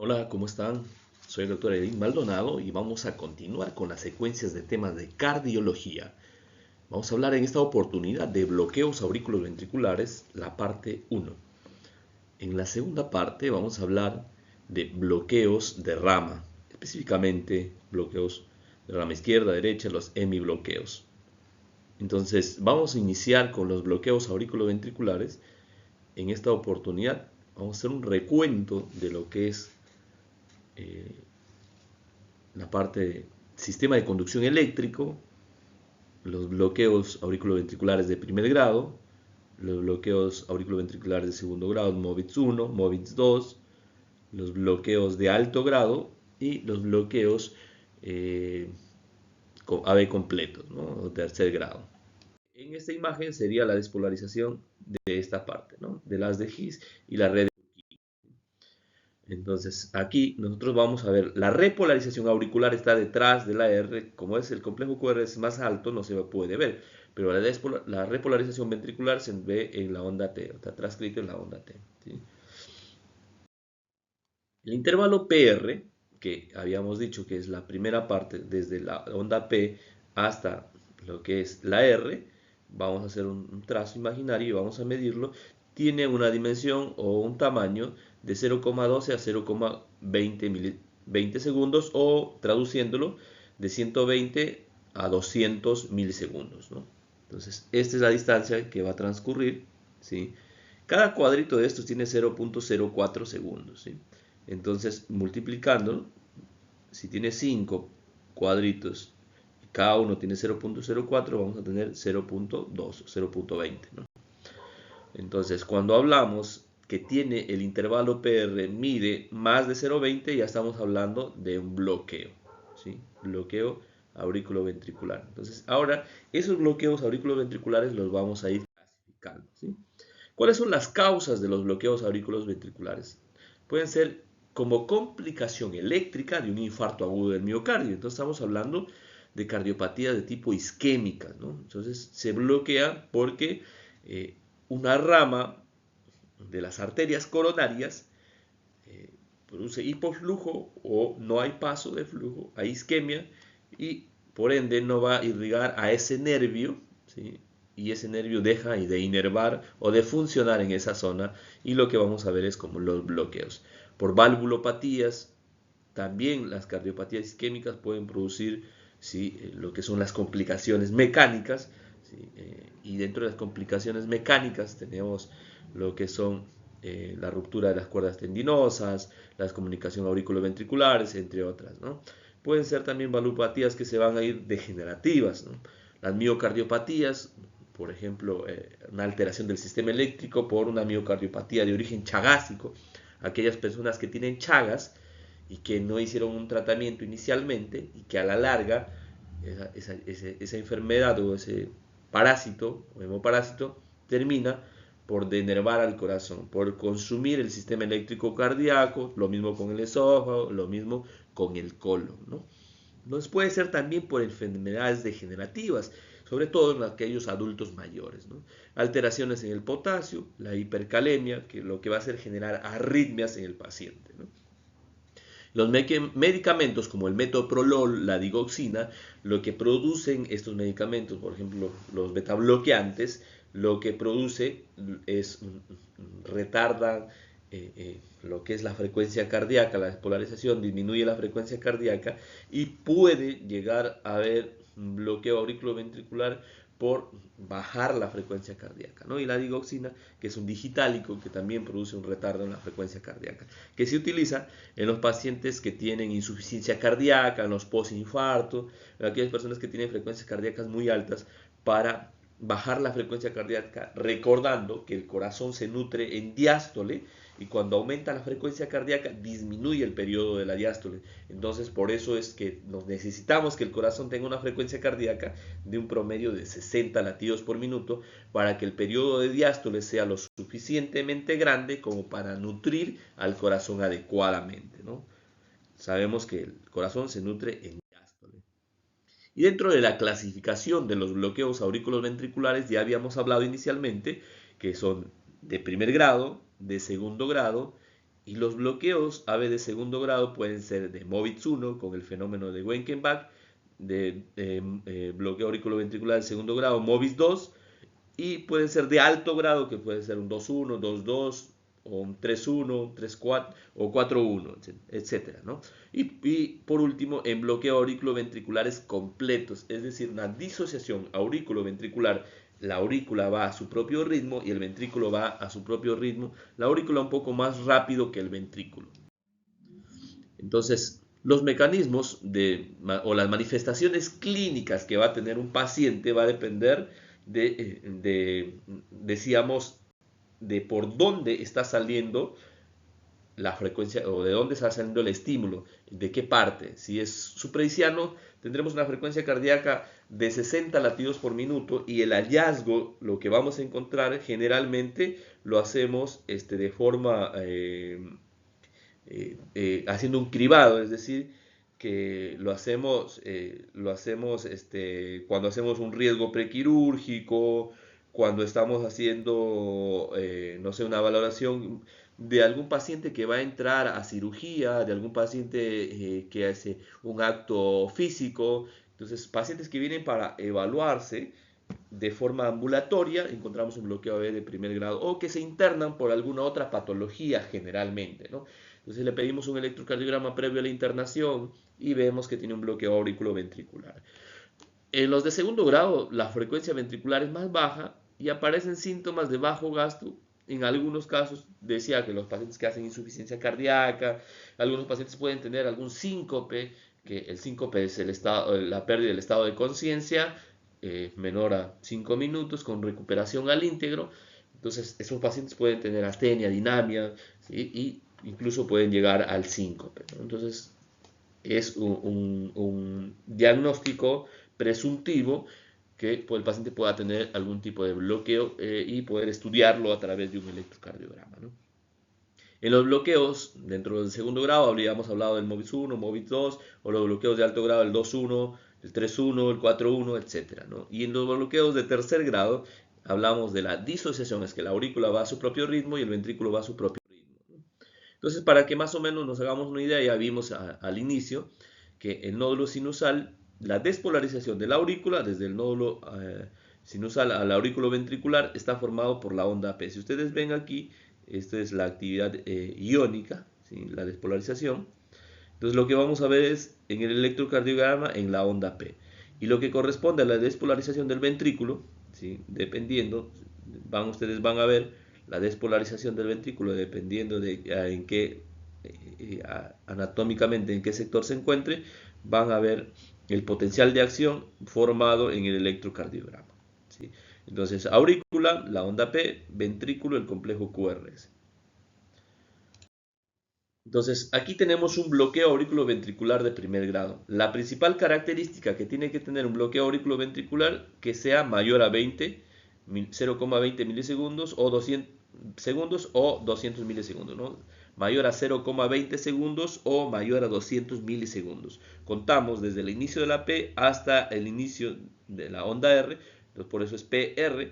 Hola, ¿cómo están? Soy el doctor Edwin Maldonado y vamos a continuar con las secuencias de temas de cardiología. Vamos a hablar en esta oportunidad de bloqueos auriculos ventriculares, la parte 1. En la segunda parte vamos a hablar de bloqueos de rama, específicamente bloqueos de rama izquierda, derecha, los hemibloqueos. Entonces, vamos a iniciar con los bloqueos auriculoventriculares. En esta oportunidad vamos a hacer un recuento de lo que es eh, la parte de sistema de conducción eléctrico, los bloqueos auriculoventriculares de primer grado, los bloqueos auriculoventriculares de segundo grado, MOVITS 1, MOVITS 2, los bloqueos de alto grado y los bloqueos eh, AB completos, ¿no? O tercer grado. En esta imagen sería la despolarización de esta parte, ¿no? De las de His y la red. Entonces, aquí nosotros vamos a ver, la repolarización auricular está detrás de la R, como es el complejo QR es más alto, no se puede ver, pero la repolarización ventricular se ve en la onda T, está transcrito en la onda T. ¿Sí? El intervalo PR, que habíamos dicho que es la primera parte desde la onda P hasta lo que es la R, vamos a hacer un trazo imaginario y vamos a medirlo, tiene una dimensión o un tamaño de 0,12 a 0,20 segundos o traduciéndolo de 120 a 200 milisegundos, ¿no? Entonces, esta es la distancia que va a transcurrir, ¿sí? Cada cuadrito de estos tiene 0,04 segundos, ¿sí? Entonces, multiplicándolo, si tiene 5 cuadritos y cada uno tiene 0,04, vamos a tener 0,2, 0,20, ¿no? Entonces, cuando hablamos que tiene el intervalo PR mide más de 0,20, ya estamos hablando de un bloqueo, ¿sí? Bloqueo auriculoventricular. Entonces, ahora esos bloqueos auriculoventriculares los vamos a ir clasificando, ¿sí? ¿Cuáles son las causas de los bloqueos auriculos ventriculares? Pueden ser como complicación eléctrica de un infarto agudo del miocardio. Entonces estamos hablando de cardiopatías de tipo isquémica, ¿no? Entonces se bloquea porque una rama de las arterias coronarias produce hipoflujo o no hay paso de flujo, hay isquemia y por ende no va a irrigar a ese nervio, ¿sí? Y ese nervio deja de inervar o de funcionar en esa zona y lo que vamos a ver es como los bloqueos. Por valvulopatías, también las cardiopatías isquémicas pueden producir, ¿sí? Lo que son las complicaciones mecánicas, ¿sí? Y dentro de las complicaciones mecánicas tenemos lo que son la ruptura de las cuerdas tendinosas, las comunicaciones auriculoventriculares, entre otras, ¿no? Pueden ser también valvulopatías que se van a ir degenerativas, ¿no? Las miocardiopatías, por ejemplo, una alteración del sistema eléctrico por una miocardiopatía de origen chagásico, aquellas personas que tienen chagas y que no hicieron un tratamiento inicialmente y que a la larga esa enfermedad o ese parásito o hemoparásito termina por denervar al corazón, por consumir el sistema eléctrico cardíaco, lo mismo con el esófago, lo mismo con el colon, ¿no? Nos puede ser también por enfermedades degenerativas, sobre todo en aquellos adultos mayores, ¿no? Alteraciones en el potasio, la hipercalemia, que lo que va a hacer generar arritmias en el paciente, ¿no? Los medicamentos como el metoprolol, la digoxina, lo que producen estos medicamentos, por ejemplo, los betabloqueantes, lo que produce es retardan lo que es la frecuencia cardíaca, la despolarización disminuye la frecuencia cardíaca y puede llegar a haber un bloqueo auriculoventricular por bajar la frecuencia cardíaca, ¿no? Y la digoxina, que es un digitálico que también produce un retardo en la frecuencia cardíaca, que se utiliza en los pacientes que tienen insuficiencia cardíaca, en los postinfarto, en aquellas personas que tienen frecuencias cardíacas muy altas para bajar la frecuencia cardíaca, recordando que el corazón se nutre en diástole y cuando aumenta la frecuencia cardíaca disminuye el periodo de la diástole. Entonces por eso es que nos necesitamos que el corazón tenga una frecuencia cardíaca de un promedio de 60 latidos por minuto para que el periodo de diástole sea lo suficientemente grande como para nutrir al corazón adecuadamente, ¿no? Sabemos que el corazón se nutre en diástole. Y dentro de la clasificación de los bloqueos aurículos ventriculares ya habíamos hablado inicialmente que son de primer grado, de segundo grado Y los bloqueos AB de segundo grado pueden ser de Movitz 1 con el fenómeno de Wenckebach, de bloqueo auriculoventricular de segundo grado, Movitz 2, y pueden ser de alto grado, que puede ser un 2-1, 2-2, o un 3-1, 3-4 o 4-1, etcétera, ¿no? Y por último, en bloqueo auriculoventriculares completos, es decir, una disociación auriculoventricular. La aurícula va a su propio ritmo y el ventrículo va a su propio ritmo. La aurícula un poco más rápido que el ventrículo. Entonces, los mecanismos o las manifestaciones clínicas que va a tener un paciente va a depender decíamos, de por dónde está saliendo la frecuencia o de dónde está saliendo el estímulo, de qué parte. Si es supraiciano, tendremos una frecuencia cardíaca de 60 latidos por minuto y el hallazgo, lo que vamos a encontrar generalmente lo hacemos de forma haciendo un cribado, es decir, que lo hacemos cuando hacemos un riesgo prequirúrgico, cuando estamos haciendo, no sé, una valoración de algún paciente que va a entrar a cirugía, de algún paciente que hace un acto físico. Entonces, pacientes que vienen para evaluarse de forma ambulatoria, encontramos un bloqueo AB de primer grado, o que se internan por alguna otra patología generalmente, ¿no? Entonces le pedimos un electrocardiograma previo a la internación y vemos que tiene un bloqueo auriculoventricular. En los de segundo grado, la frecuencia ventricular es más baja y aparecen síntomas de bajo gasto. En algunos casos decía que los pacientes que hacen insuficiencia cardíaca, algunos pacientes pueden tener algún síncope, que el síncope es la pérdida del estado de conciencia, menor a 5 minutos, con recuperación al íntegro. Entonces, esos pacientes pueden tener astenia, dinamia, ¿sí? Y incluso pueden llegar al síncope, ¿no? Entonces, es un diagnóstico presuntivo que el paciente pueda tener algún tipo de bloqueo y poder estudiarlo a través de un electrocardiograma, ¿no? En los bloqueos, dentro del segundo grado, habríamos hablado del Movitz 1, Movitz 2, o los bloqueos de alto grado, el 2-1, el 3-1, el 4-1, etc., ¿no? Y en los bloqueos de tercer grado, hablamos de la disociación, es que la aurícula va a su propio ritmo y el ventrículo va a su propio ritmo, ¿no? Entonces, para que más o menos nos hagamos una idea, ya vimos al inicio que el nódulo sinusal, la despolarización de la aurícula desde el nódulo sinusal al aurículo ventricular está formado por la onda P. Si ustedes ven aquí, esta es la actividad iónica, ¿sí? La despolarización. Entonces lo que vamos a ver es en el electrocardiograma en la onda P. Y lo que corresponde a la despolarización del ventrículo, ¿sí? Dependiendo, ustedes van a ver la despolarización del ventrículo dependiendo de en qué anatómicamente en qué sector se encuentre, van a ver el potencial de acción formado en el electrocardiograma, ¿sí? Entonces, aurícula, la onda P, ventrículo, el complejo QRS. Entonces, aquí tenemos un bloqueo auriculoventricular de primer grado. La principal característica que tiene que tener un bloqueo auriculoventricular que sea mayor a 0,20 milisegundos o 200 segundos o 200 milisegundos, ¿no? Mayor a 0,20 segundos o mayor a 200 milisegundos. Contamos desde el inicio de la P hasta el inicio de la onda R, entonces por eso es PR,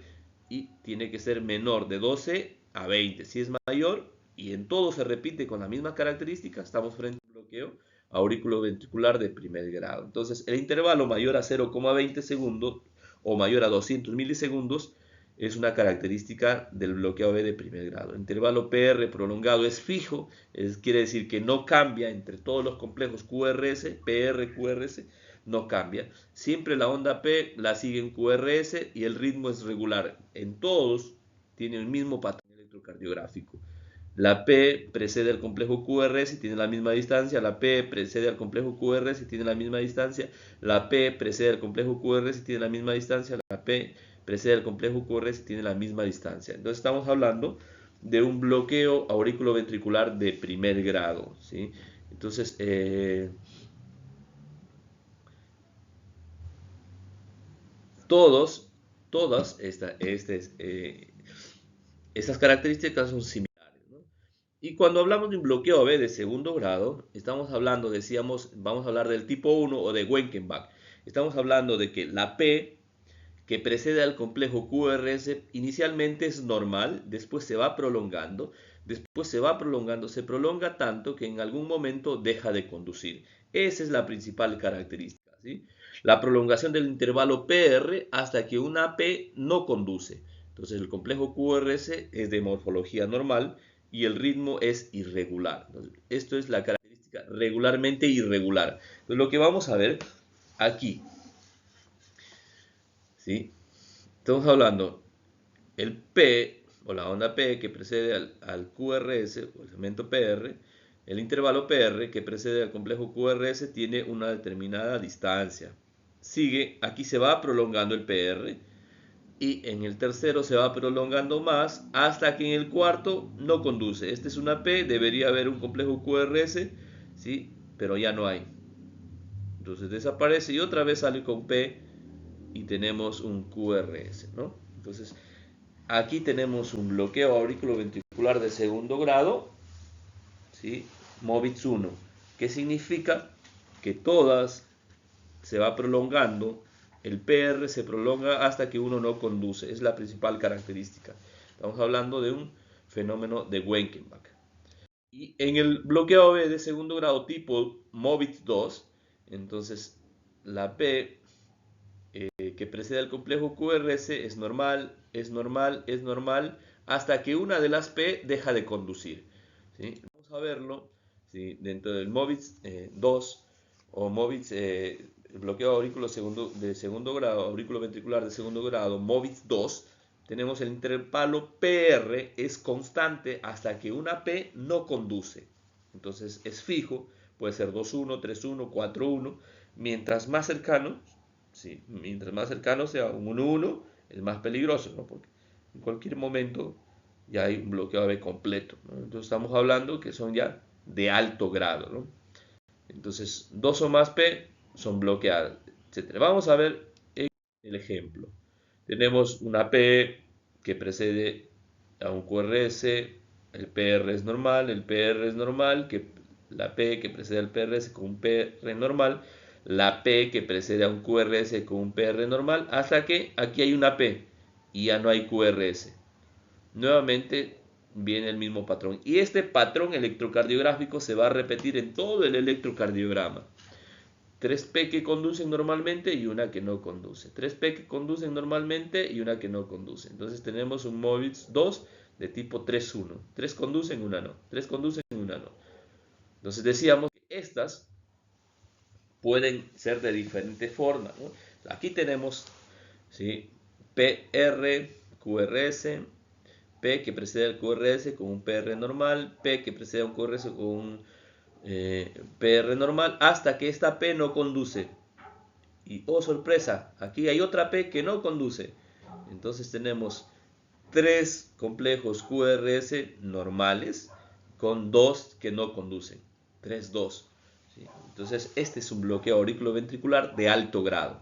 y tiene que ser menor de 12 a 20. Si es mayor y en todo se repite con la misma característica, estamos frente a un bloqueo auriculoventricular de primer grado. Entonces, el intervalo mayor a 0,20 segundos o mayor a 200 milisegundos es una característica del bloqueo AB de primer grado. El intervalo PR prolongado es fijo, quiere decir que no cambia entre todos los complejos QRS, PR, QRS, no cambia. Siempre la onda P la sigue en QRS y el ritmo es regular. En todos tiene el mismo patrón electrocardiográfico. La P precede al complejo QRS y tiene la misma distancia. La P precede al complejo QRS y tiene la misma distancia. La P precede al complejo QRS y tiene la misma distancia. La P precede al complejo QRS y tiene la misma distancia. Entonces estamos hablando de un bloqueo auriculoventricular de primer grado, ¿sí? Entonces, todas estas características son similares, ¿no? Y cuando hablamos de un bloqueo AB de segundo grado, estamos hablando, decíamos, vamos a hablar del tipo 1 o de Wenckebach. Estamos hablando de que la P que precede al complejo QRS inicialmente es normal, después se va prolongando, después se va prolongando, se prolonga tanto que en algún momento deja de conducir. Esa es la principal característica, ¿sí? La prolongación del intervalo PR hasta que una P no conduce. Entonces el complejo QRS es de morfología normal y el ritmo es irregular. Entonces, esto es la característica regularmente irregular. Entonces lo que vamos a ver aquí, ¿sí? Estamos hablando el P o la onda P que precede al QRS o el segmento PR, el intervalo PR que precede al complejo QRS tiene una determinada distancia. Sigue, aquí se va prolongando el PR y en el tercero se va prolongando más hasta que en el cuarto no conduce. Esta es una P, debería haber un complejo QRS, ¿sí? Pero ya no hay. Entonces desaparece y otra vez sale con P y tenemos un QRS, ¿no? Entonces aquí tenemos un bloqueo auriculoventricular de segundo grado, ¿sí? MOVITS 1, que significa que todas se va prolongando, el PR se prolonga hasta que uno no conduce, es la principal característica. Estamos hablando de un fenómeno de Wenckebach. Y en el bloqueo AB de segundo grado tipo MOVITS 2, entonces la P que precede al complejo QRS es normal, es normal, es normal, hasta que una de las P deja de conducir, ¿sí? Vamos a verlo, ¿sí? Dentro del MOVITS 2 o MOVITS, bloqueo aurículo de segundo grado, aurículo ventricular de segundo grado, MOVITS 2, tenemos el intervalo PR es constante hasta que una P no conduce. Entonces es fijo, puede ser 2-1, 3-1, 4-1, mientras más cercano, sí, mientras más cercano sea un 1-1, es más peligroso, ¿no? Porque en cualquier momento ya hay un bloqueo AB completo, ¿no? Entonces estamos hablando que son ya de alto grado, ¿no? Entonces, 2 o más P son bloqueadas, etc. Vamos a ver el ejemplo. Tenemos una P que precede a un QRS, el PR es normal, el PR es normal, que la P que precede al PRS con un PR normal, la P que precede a un QRS con un PR normal, hasta que aquí hay una P y ya no hay QRS. Nuevamente viene el mismo patrón. Y este patrón electrocardiográfico se va a repetir en todo el electrocardiograma. 3P que conducen normalmente y una que no conduce. 3P que conducen normalmente y una que no conduce. Entonces tenemos un MOVITS 2 de tipo 3-1. 3 conducen, una no. 3 conducen, una no. Entonces decíamos que estas pueden ser de diferentes formas, ¿no? Aquí tenemos, ¿sí? PR, QRS, P que precede al QRS con un PR normal, P que precede a un QRS con un PR normal, hasta que esta P no conduce. Y oh sorpresa, aquí hay otra P que no conduce. Entonces tenemos 3 complejos QRS normales con 2 que no conducen. 3-2. ¿Sí? Entonces este es un bloqueo auriculoventricular de alto grado.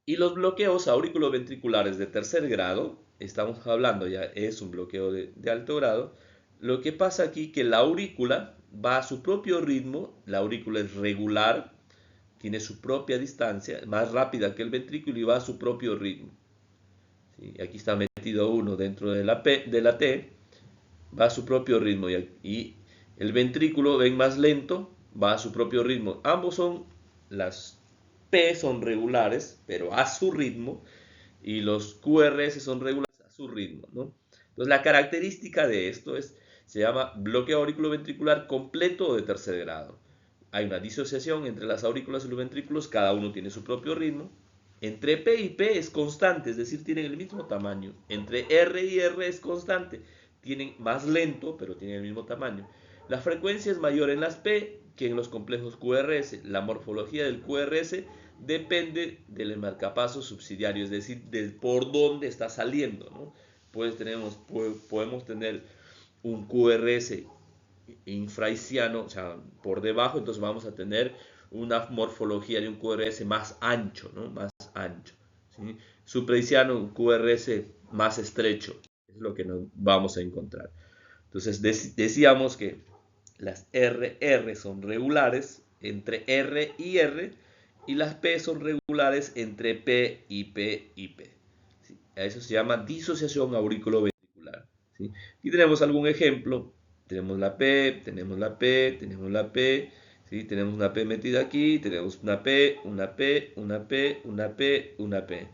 Y los bloqueos auriculoventriculares de tercer grado, estamos hablando ya, es un bloqueo de alto grado. Lo que pasa aquí que la aurícula va a su propio ritmo, la aurícula es regular, tiene su propia distancia, más rápida que el ventrículo y va a su propio ritmo. ¿Sí? Aquí está metido uno dentro de la T, va a su propio ritmo y el ventrículo, ven, más lento, va a su propio ritmo. Ambos son, las P son regulares, pero a su ritmo, y los QRS son regulares a su ritmo, ¿no? Entonces la característica de esto se llama bloqueo auriculoventricular completo de tercer grado. Hay una disociación entre las aurículas y los ventrículos, cada uno tiene su propio ritmo. Entre P y P es constante, es decir, tienen el mismo tamaño. Entre R y R es constante, tienen más lento, pero tienen el mismo tamaño. La frecuencia es mayor en las P que en los complejos QRS. La morfología del QRS depende del marcapaso subsidiario, es decir, de por dónde está saliendo, ¿no? Podemos tener un QRS infraisiano, o sea, por debajo, entonces vamos a tener una morfología de un QRS más ancho, ¿no? Más ancho. ¿Sí? Supraisiano, un QRS más estrecho. Es lo que nos vamos a encontrar. Entonces decíamos que las RR son regulares entre R y R y las P son regulares entre P y P y P. ¿Sí? A eso se llama disociación auriculoventricular. ¿sí? Aquí tenemos algún ejemplo. Tenemos la P, tenemos la P, tenemos la P, ¿sí? Tenemos una P metida aquí, tenemos una P, una P, una P, una P, una P.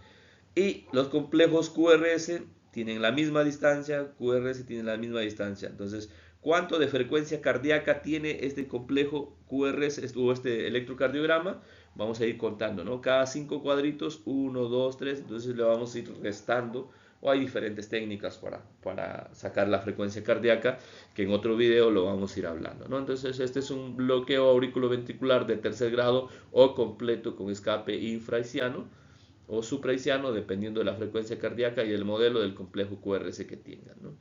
Y los complejos QRS tienen la misma distancia, QRS tiene la misma distancia. Entonces, ¿cuánto de frecuencia cardíaca tiene este complejo QRS o este electrocardiograma? Vamos a ir contando, ¿no? Cada 5 cuadritos, 1, 2, 3, entonces le vamos a ir restando. O hay diferentes técnicas para sacar la frecuencia cardíaca, que en otro video lo vamos a ir hablando, ¿no? Entonces, este es un bloqueo auriculoventricular de tercer grado o completo con escape infraisiano o supraisiano, dependiendo de la frecuencia cardíaca y el modelo del complejo QRS que tengan, ¿no?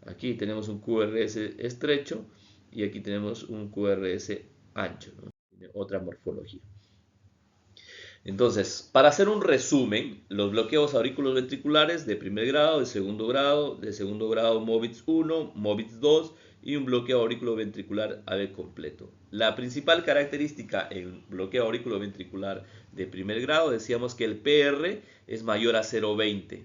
Aquí tenemos un QRS estrecho y aquí tenemos un QRS ancho, ¿no? Tiene otra morfología. Entonces, para hacer un resumen, los bloqueos auriculoventriculares de primer grado, de segundo grado MOVITS 1, MOVITS 2 y un bloqueo auriculoventricular AV completo. La principal característica en bloqueo auriculoventricular de primer grado, decíamos que el PR es mayor a 0,20.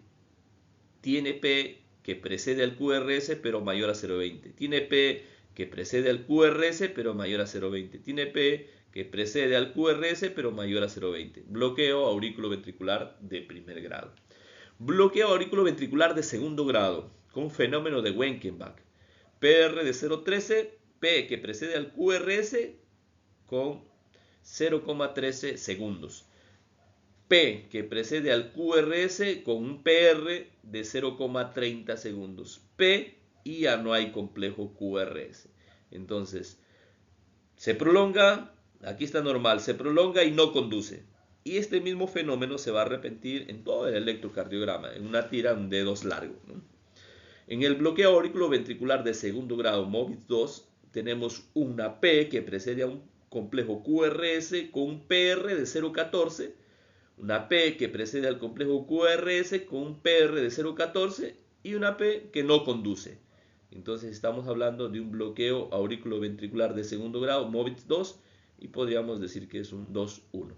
Tiene P que precede al QRS pero mayor a 0,20. Tiene P que precede al QRS pero mayor a 0,20. Tiene P que precede al QRS pero mayor a 0,20. Bloqueo auriculoventricular de primer grado. Bloqueo auriculoventricular de segundo grado con fenómeno de Wenckebach. PR de 0,13, P que precede al QRS con 0,13 segundos. P que precede al QRS con un PR de 0,30 segundos. P y ya no hay complejo QRS. Entonces, se prolonga, aquí está normal, se prolonga y no conduce. Y este mismo fenómeno se va a repetir en todo el electrocardiograma, en una tira, un dedos largo, ¿no? En el bloqueo auriculoventricular de segundo grado MOVITS 2 tenemos una P que precede a un complejo QRS con un PR de 0,14, una P que precede al complejo QRS con un PR de 0,14 y una P que no conduce. Entonces estamos hablando de un bloqueo auriculoventricular de segundo grado, MOVITS 2, y podríamos decir que es un 2-1.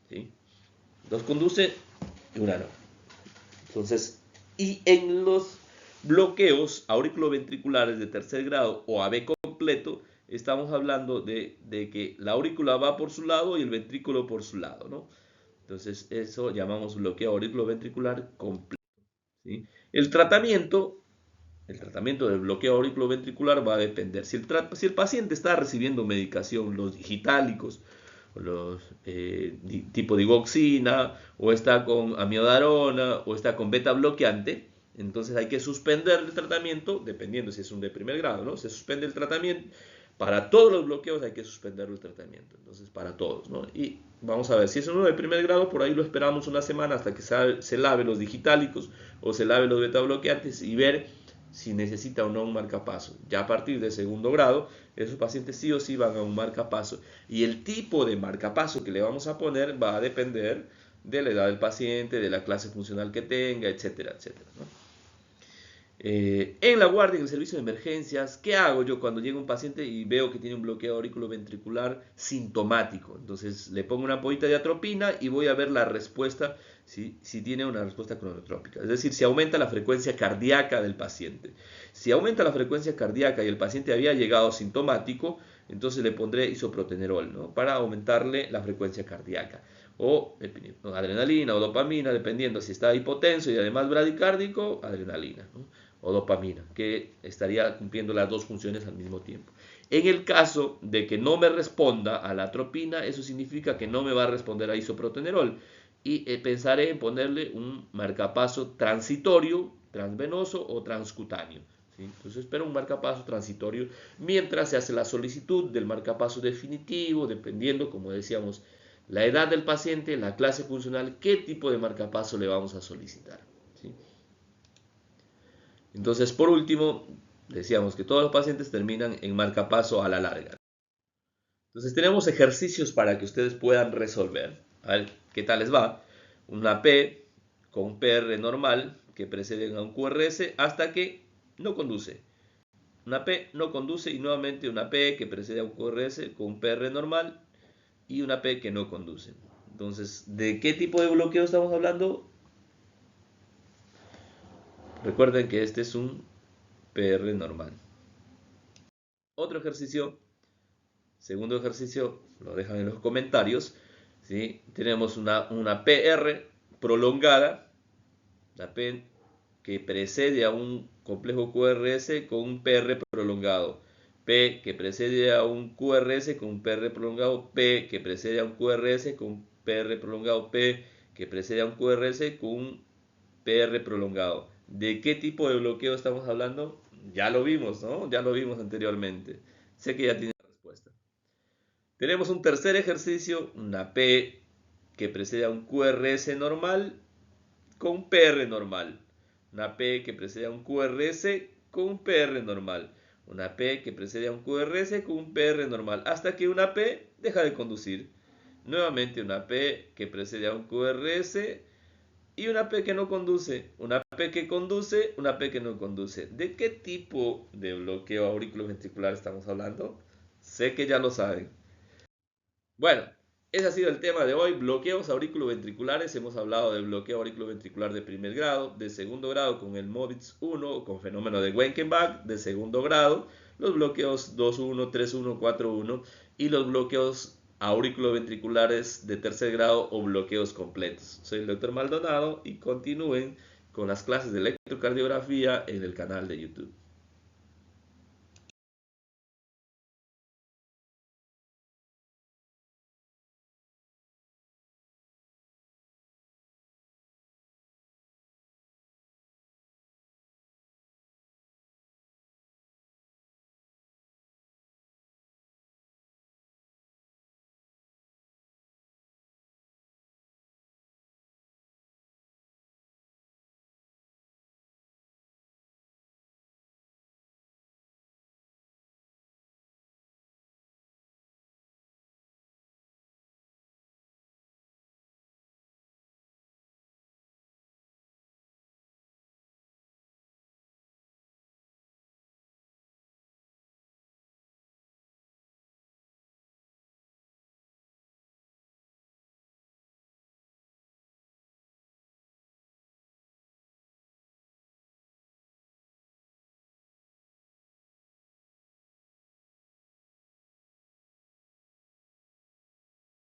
¿Sí? Dos conduce y una no. Entonces, y en los bloqueos auriculoventriculares de tercer grado o AB completo, estamos hablando de que la aurícula va por su lado y el ventrículo por su lado, ¿no? Entonces, eso llamamos bloqueo auriculoventricular completo, ¿sí? El tratamiento del bloqueo auriculoventricular va a depender. Si el paciente está recibiendo medicación, los digitálicos, los tipo digoxina, o está con amiodarona, o está con beta bloqueante, entonces hay que suspender el tratamiento, dependiendo si es un de primer grado, ¿no? Se suspende el tratamiento. Para todos los bloqueos hay que suspender el tratamiento, entonces para todos, ¿no? Y vamos a ver, si es uno de primer grado, por ahí lo esperamos una semana hasta que se lave los digitálicos o se lave los beta bloqueantes y ver si necesita o no un marcapaso. Ya a partir de segundo grado, esos pacientes sí o sí van a un marcapaso. Y el tipo de marcapaso que le vamos a poner va a depender de la edad del paciente, de la clase funcional que tenga, etcétera, etcétera, ¿no? En la guardia, en el servicio de emergencias, ¿qué hago yo cuando llega un paciente y veo que tiene un bloqueo auriculoventricular sintomático? Entonces le pongo una ampollita de atropina y voy a ver la respuesta, si tiene una respuesta cronotrópica. Es decir, si aumenta la frecuencia cardíaca del paciente. Si aumenta la frecuencia cardíaca y el paciente había llegado sintomático, entonces le pondré isoprotenerol, ¿no? Para aumentarle la frecuencia cardíaca. O adrenalina o dopamina, dependiendo si está hipotenso y además bradicárdico, adrenalina, ¿no? O dopamina, que estaría cumpliendo las dos funciones al mismo tiempo. En el caso de que no me responda a la atropina, eso significa que no me va a responder a isoprotenerol y pensaré en ponerle un marcapaso transitorio, transvenoso o transcutáneo, ¿sí? Entonces espero un marcapaso transitorio mientras se hace la solicitud del marcapaso definitivo, dependiendo, como decíamos, la edad del paciente, la clase funcional, qué tipo de marcapaso le vamos a solicitar, ¿sí? Entonces, por último, decíamos que todos los pacientes terminan en marcapaso a la larga. Entonces, tenemos ejercicios para que ustedes puedan resolver. A ver qué tal les va. Una P con un PR normal que precede a un QRS hasta que no conduce. Una P no conduce y nuevamente una P que precede a un QRS con un PR normal y una P que no conduce. Entonces, ¿de qué tipo de bloqueo estamos hablando? Recuerden que este es un PR normal. Otro ejercicio, segundo ejercicio, lo dejan en los comentarios, ¿sí? Tenemos una PR prolongada, la P que precede a un complejo QRS con un PR prolongado, P que precede a un QRS con un PR prolongado, P que precede a un QRS con un PR prolongado, P que precede a un QRS con un PR prolongado. ¿De qué tipo de bloqueo estamos hablando? Ya lo vimos, ¿no? Ya lo vimos anteriormente. Sé que ya tiene la respuesta. Tenemos un tercer ejercicio, una P que precede a un QRS normal con un PR normal. Una P que precede a un QRS con un PR normal. Una P que precede a un QRS con un PR normal. Hasta que una P deja de conducir. Nuevamente una P que precede a un QRS y una P que no conduce, una P que conduce, una P que no conduce. ¿De qué tipo de bloqueo auriculoventricular estamos hablando? Sé que ya lo saben. Bueno, ese ha sido el tema de hoy, bloqueos auriculoventriculares. Hemos hablado del bloqueo auriculoventricular de primer grado, de segundo grado con el MOVITS 1 o con fenómeno de Wenkenbach, de segundo grado, los bloqueos 2-1, 3-1, 4-1 y los bloqueos auriculoventriculares de tercer grado o bloqueos completos. Soy el doctor Maldonado y continúen con las clases de electrocardiografía en el canal de YouTube.